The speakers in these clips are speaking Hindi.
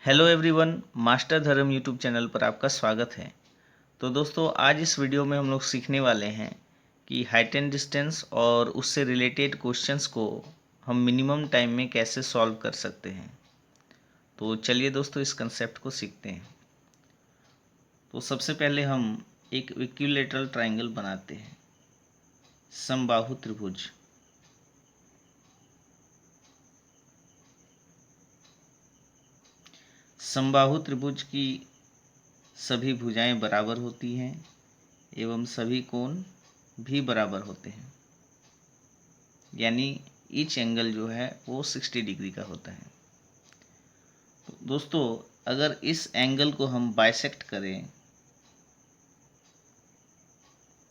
हेलो एवरीवन, मास्टर धर्म यूट्यूब चैनल पर आपका स्वागत है। तो दोस्तों, आज इस वीडियो में हम लोग सीखने वाले हैं कि हाइट एंड डिस्टेंस और उससे रिलेटेड क्वेश्चंस को हम मिनिमम टाइम में कैसे सॉल्व कर सकते हैं। तो चलिए दोस्तों, इस कंसेप्ट को सीखते हैं। तो सबसे पहले हम एक इक्विलैटरल ट्राइंगल बनाते हैं, समबाहु त्रिभुज। समबाहु त्रिभुज की सभी भुजाएं बराबर होती हैं एवं सभी कोण भी बराबर होते हैं, यानी ईच एंगल जो है वो 60 डिग्री का होता है। तो दोस्तों, अगर इस एंगल को हम बाइसेक्ट करें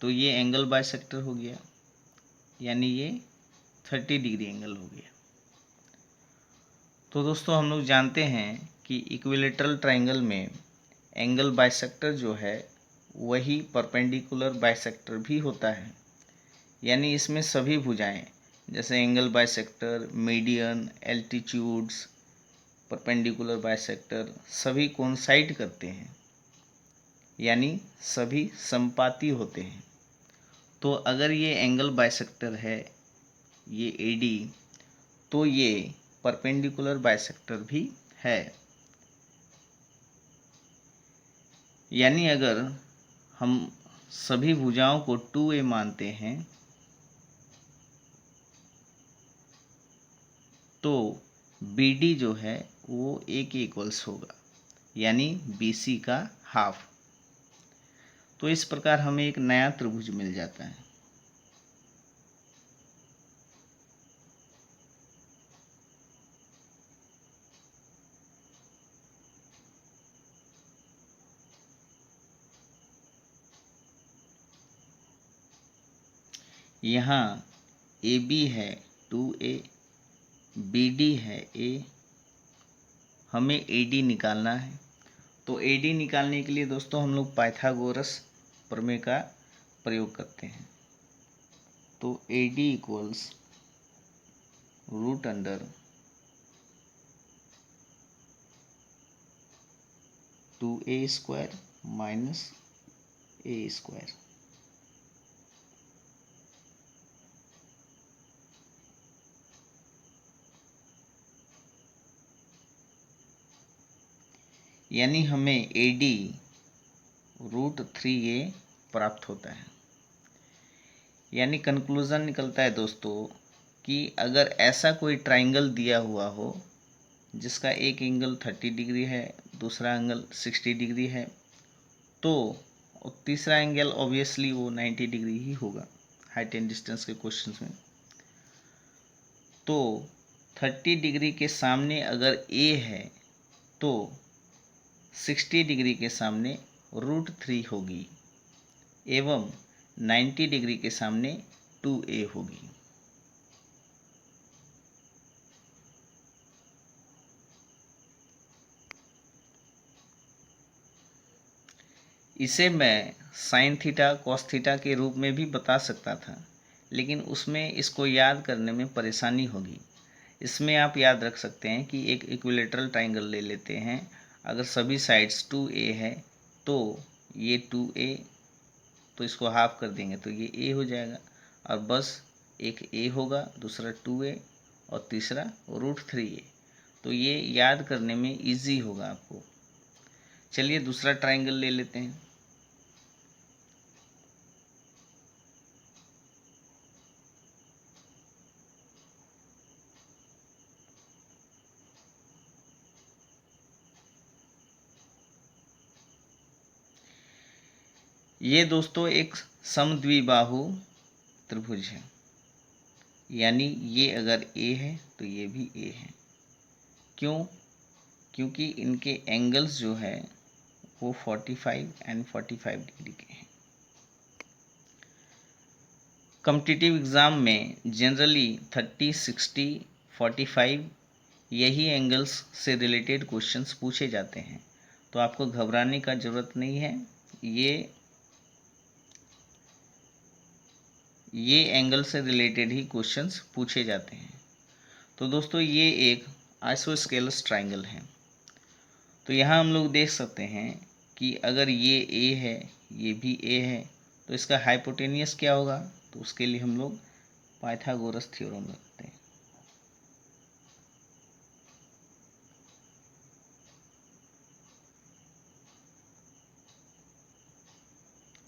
तो ये एंगल बाइसेक्टर हो गया, यानी ये 30 डिग्री एंगल हो गया। तो दोस्तों, हम लोग जानते हैं कि इक्विलैटरल ट्राइंगल में एंगल बाइसेक्टर जो है वही परपेंडिकुलर बाइसेक्टर भी होता है, यानी इसमें सभी भुजाएं जैसे angle bisector, median, altitudes, perpendicular bisector सभी कोइंसाइड करते हैं, यानी सभी समपाती होते हैं। तो अगर ये एंगल बाइसेक्टर है, ये AD, तो ये परपेंडिकुलर बाइसेक्टर भी है। यानी अगर हम सभी भुजाओं को 2A मानते हैं तो BD जो है वो A के इक्वल्स होगा, यानी BC का हाफ। तो इस प्रकार हमें एक नया त्रिभुज मिल जाता है। यहाँ AB है 2A, BD है A, हमें AD निकालना है। तो AD निकालने के लिए दोस्तों हम लोग पाइथागोरस प्रमेय का प्रयोग करते हैं। तो AD equals root under 2A square minus A square. यानी हमें AD रूट 3A प्राप्त होता है। यानी कंक्लूज़न निकलता है दोस्तों कि अगर ऐसा कोई ट्राइंगल दिया हुआ हो जिसका एक एंगल 30 डिग्री है, दूसरा एंगल 60 डिग्री है, तो और तीसरा एंगल ऑब्वियसली वो 90 डिग्री ही होगा हाइट एंड डिस्टेंस के क्वेश्चंस में। तो 30 डिग्री के सामने अगर A है तो 60 डिग्री के सामने रूट 3 होगी एवं 90 डिग्री के सामने 2A होगी। इसे मैं साइन थीटा कॉस थीटा के रूप में भी बता सकता था, लेकिन उसमें इसको याद करने में परेशानी होगी। इसमें आप याद रख सकते हैं कि एक इक्विलैटरल ट्राइंगल ले लेते हैं। अगर सभी साइड्स 2A है तो ये 2A, तो इसको हाफ कर देंगे तो ये A हो जाएगा, और बस एक A होगा, दूसरा 2A और तीसरा रूट 3A। तो ये याद करने में इजी होगा आपको। चलिए दूसरा ट्राइंगल ले लेते हैं। ये दोस्तों एक समद्विबाहु त्रिभुज है, यानी ये अगर A है तो ये भी A है। क्यों? क्योंकि इनके एंगल्स जो है वो 45 एंड 45 डिग्री के हैं। कॉम्पिटिटिव एग्ज़ाम में जनरली 30, 60, 45 यही एंगल्स से रिलेटेड क्वेश्चंस पूछे जाते हैं, तो आपको घबराने का ज़रूरत नहीं है। ये एंगल से रिलेटेड ही क्वेश्चंस पूछे जाते हैं। तो दोस्तों, ये एक आइसोस्केलस ट्राइंगल है। तो यहाँ हम लोग देख सकते हैं कि अगर ये ए है, ये भी ए है, तो इसका हाइपोटेनियस क्या होगा? तो उसके लिए हम लोग पाइथागोरस थ्योरम लगाते हैं।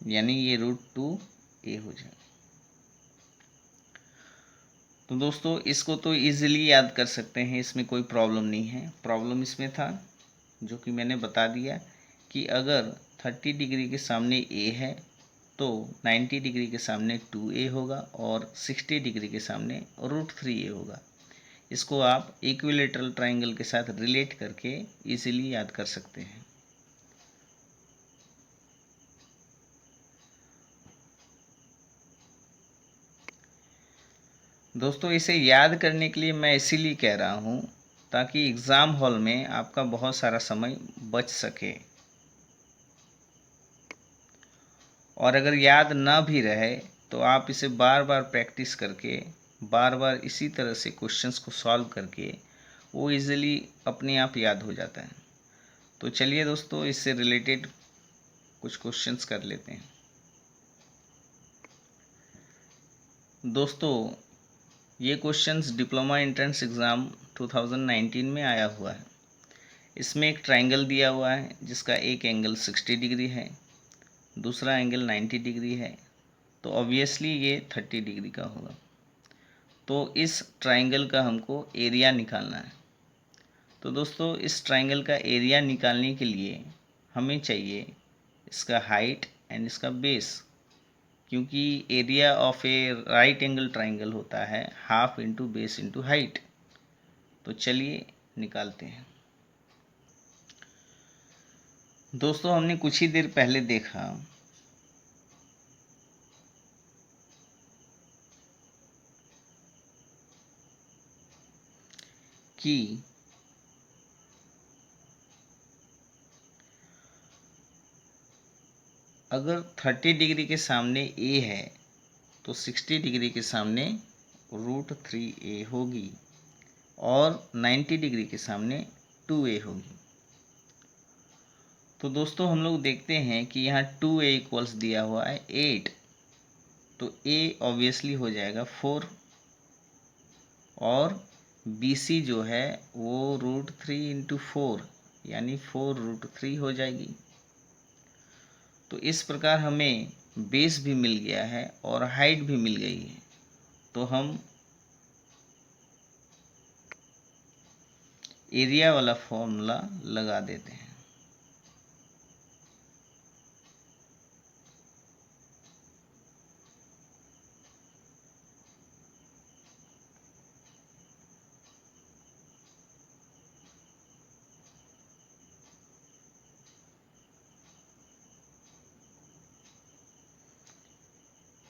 यानी ये √2a हो जाएगा। तो दोस्तों इसको तो इजीली याद कर सकते हैं, इसमें कोई प्रॉब्लम नहीं है। प्रॉब्लम इसमें था जो कि मैंने बता दिया कि अगर 30 डिग्री के सामने a है तो 90 डिग्री के सामने 2a होगा और 60 डिग्री के सामने √3a होगा। इसको आप इक्विलेटरल ट्राइंगल के साथ रिलेट करके इजीली याद कर सकते हैं। दोस्तों इसे याद करने के लिए मैं इसीलिए कह रहा हूँ ताकि एग्ज़ाम हॉल में आपका बहुत सारा समय बच सके, और अगर याद ना भी रहे तो आप इसे बार बार प्रैक्टिस करके, बार बार इसी तरह से क्वेश्चंस को सॉल्व करके वो इजीली अपने आप याद हो जाता है। तो चलिए दोस्तों इससे रिलेटेड कुछ क्वेश्चंस कर लेते हैं। दोस्तों ये क्वेश्चंस डिप्लोमा एंट्रेंस एग्ज़ाम 2019 में आया हुआ है। इसमें एक ट्राइंगल दिया हुआ है जिसका एक एंगल 60 डिग्री है, दूसरा एंगल 90 डिग्री है, तो ऑब्वियसली ये 30 डिग्री का होगा। तो इस ट्राइंगल का हमको एरिया निकालना है। तो दोस्तों इस ट्राइंगल का एरिया निकालने के लिए हमें चाहिए इसका हाइट एंड इसका बेस, क्योंकि area of A right angle triangle होता है half into base into height. तो चलिए निकालते हैं। दोस्तों हमने कुछ ही देर पहले देखा कि अगर 30 डिग्री के सामने a है तो 60 डिग्री के सामने √3a होगी और 90 डिग्री के सामने 2a होगी। तो दोस्तों हम लोग देखते हैं कि यहाँ 2a इक्वल्स दिया हुआ है 8, तो a ऑब्वियसली हो जाएगा 4 और BC जो है वो √3 इंटू 4 यानी 4√3 हो जाएगी। तो इस प्रकार हमें बेस भी मिल गया है और हाइट भी मिल गई है। तो हम एरिया वाला फॉर्मूला लगा देते हैं।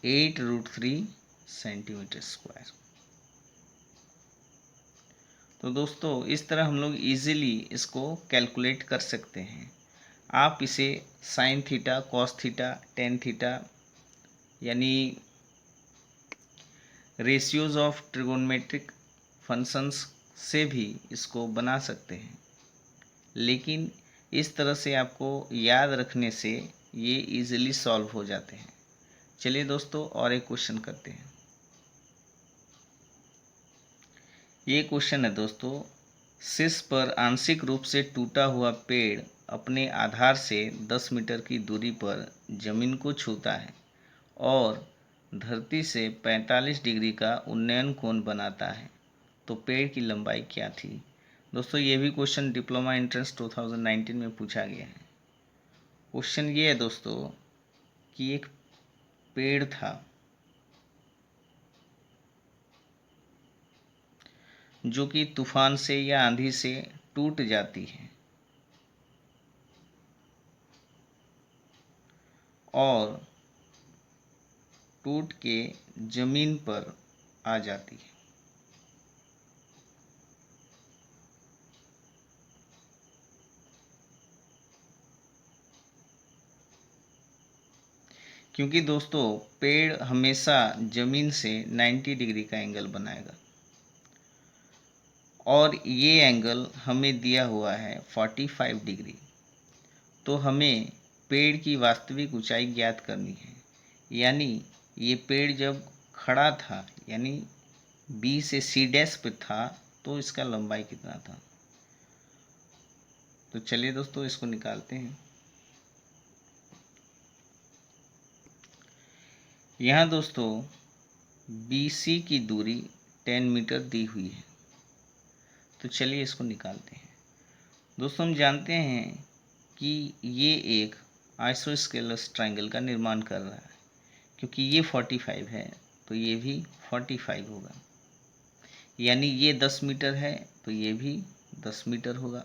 √3 सेंटीमीटर स्क्वायर। तो दोस्तों इस तरह हम लोग इजीली इसको कैलकुलेट कर सकते हैं। आप इसे sine theta, cos theta, tan theta यानी रेशियोज ऑफ ट्रिगोनमेट्रिक फंक्शंस से भी इसको बना सकते हैं, लेकिन इस तरह से आपको याद रखने से ये इजीली सॉल्व हो जाते हैं। चलिए दोस्तों और एक क्वेश्चन करते हैं। ये क्वेश्चन है दोस्तों, शीर्ष पर आंशिक रूप से टूटा हुआ पेड़ अपने आधार से 10 मीटर की दूरी पर जमीन को छूता है और धरती से 45 डिग्री का उन्नयन कोण बनाता है, तो पेड़ की लंबाई क्या थी? दोस्तों ये भी क्वेश्चन डिप्लोमा एंट्रेंस 2019 में पूछा गया है। क्वेश्चन ये है दोस्तों कि एक पेड़ था जो कि तूफान से या आंधी से टूट जाती है और टूट के जमीन पर आ जाती है। क्योंकि दोस्तों पेड़ हमेशा जमीन से 90 डिग्री का एंगल बनाएगा और ये एंगल हमें दिया हुआ है 45 डिग्री। तो हमें पेड़ की वास्तविक ऊंचाई ज्ञात करनी है। यानी ये पेड़ जब खड़ा था, यानी बी से सी डैश पे था, तो इसका लंबाई कितना था। तो चलिए दोस्तों इसको निकालते हैं। यहाँ दोस्तों BC की दूरी 10 मीटर दी हुई है। तो चलिए इसको निकालते हैं। दोस्तों हम जानते हैं कि ये एक आइसोस्केलस ट्रायंगल का निर्माण कर रहा है, क्योंकि ये 45 है तो ये भी 45 होगा। यानी ये 10 मीटर है तो ये भी 10 मीटर होगा।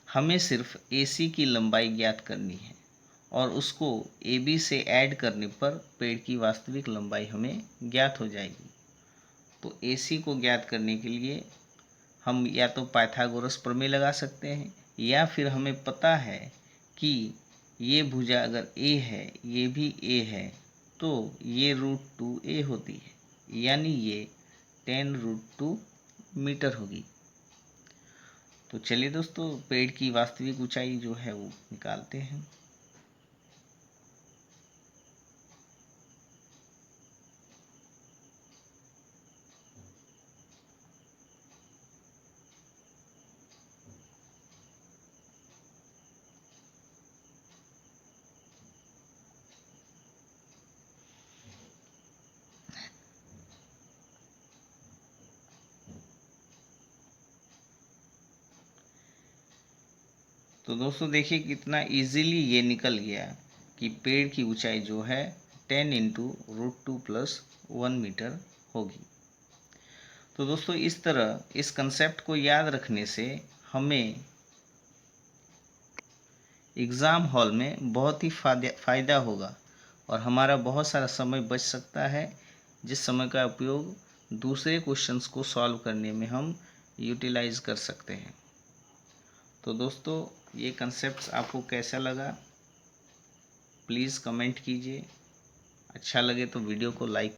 हमें सिर्फ AC की लंबाई ज्ञात करनी है और उसको AB से ऐड करने पर पेड़ की वास्तविक लंबाई हमें ज्ञात हो जाएगी। तो AC को ज्ञात करने के लिए हम या तो पाइथागोरस प्रमेय लगा सकते हैं, या फिर हमें पता है कि ये भुजा अगर A है, ये भी A है, तो ये √2A होती है, यानी ये 10√2 मीटर होगी। तो चलिए दोस्तों पेड़ की वास्तविक ऊंचाई जो है वो निकालते हैं। तो दोस्तों देखिए कितना इजीली ये निकल गया कि पेड़ की ऊंचाई जो है 10 इंटू √2 प्लस 1 मीटर होगी। तो दोस्तों इस तरह इस कंसेप्ट को याद रखने से हमें एग्ज़ाम हॉल में बहुत ही फ़ायदा होगा और हमारा बहुत सारा समय बच सकता है, जिस समय का उपयोग दूसरे क्वेश्चंस को सॉल्व करने में हम यूटिलाइज कर सकते हैं। तो दोस्तों ये कंसेप्ट्स आपको कैसा लगा प्लीज़ कमेंट कीजिए। अच्छा लगे तो वीडियो को लाइक